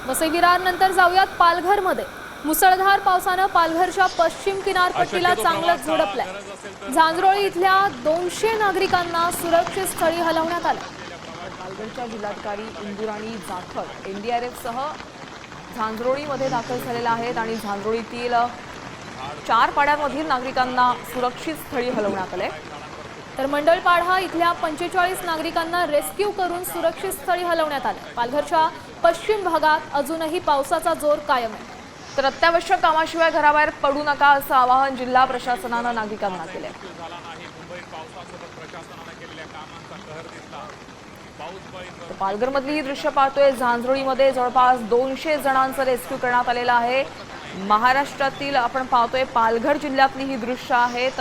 वसई विरार नंतर जाऊयात पालघरमध्ये। मुसळधार पावसाने पालघरच्या पश्चिम किनारपट्टीला चांगलंच झोडपलंय। झांझरोळी इथल्या 200 नागरिकांना सुरक्षित स्थळी हलवण्यात आलं। पालघरच्या जिल्हाधिकारी इंदुराणी जाखड एनडीआरएफ सह झांझरोळीमध्ये दाखल झालेल्या आहेत आणि झांझरोळीतील 4 पाड्यांमधील नागरिकांना सुरक्षित स्थळी हलवण्यात आले। तर मंडळपाडा इथल्या 45 नागरिकांना रेस्क्यू करून सुरक्षित स्थळी हलवण्यात आलं। पालघरच्या पश्चिम भागात अजूनही पावसाचा जोर कायम आहे। तर अत्यावश्यक कामाशिवाय घराबाहेर पडू नका असं आवाहन जिल्हा प्रशासनानं नागरिकांना केलंय। पालघरमधली ही दृश्य पाहतोय। झांझरोळीमध्ये जवळपास 200 जणांचं रेस्क्यू करण्यात आलेलं आहे। महाराष्ट्रातील आपण पाहतोय पालघर जिल्ह्यातली ही दृश्य आहेत।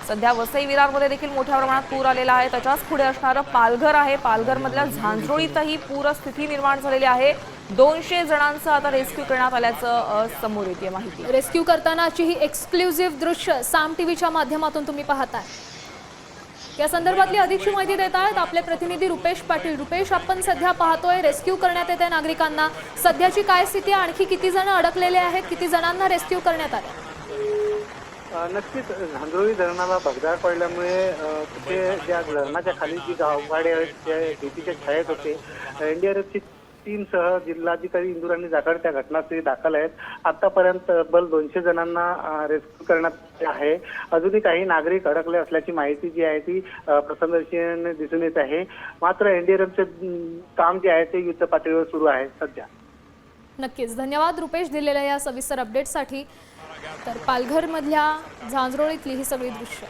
सध्या वसई विरारमध्ये देखील मोठ्या प्रमाणात पूर आलेला आहे। त्याच्याच पुढे असणारं पालघर आहे। पालघरमधल्या झांझरोळीतही पूरस्थिती निर्माण झालेली आहे। 200 जणांचं आता रेस्क्यू करण्यात आल्याचं समोर येते माहिती। रेस्क्यू करतानाची ही एक्सक्लुझिव्ह दृश्य साम टीव्हीच्या माध्यमातून तुम्ही पाहताय। या संदर्भातली अधिकची माहिती देत आहेत आपले प्रतिनिधी रुपेश पाटील। रुपेश, आपण सध्या पाहतोय रेस्क्यू करण्यात येते नागरिकांना, सध्याची काय स्थिती, आणखी किती जण अडकलेले आहेत, किती जणांना रेस्क्यू करण्यात आले? नक्कीच झांझरोळी धरणाला भगदाड पडल्यामुळे तिथे ज्या धरणाच्या खाली जी गावगाडी आहेत त्या भीतीच्या छायेत होते। एनडीआरएफची टीमसह जिल्हाधिकारी इंदुराणी जाखड त्या घटनास्थळी दाखल आहेत। आतापर्यंत तब्बल 200 जणांना रेस्क्यू करण्यात आहे। अजूनही काही नागरिक अडकले असल्याची माहिती जी आहे ती प्रथमदर्शनीने दिसून येत आहे। मात्र एनडीआरएफचे काम जे आहे ते युद्ध पातळीवर सुरू आहे सध्या। नक्कीच, धन्यवाद रुपेश दिलेल्या या सविस्तर अपडेटसाठी। तर पालघरमधल्या झांझरोळीतली ही सगळी दृश्य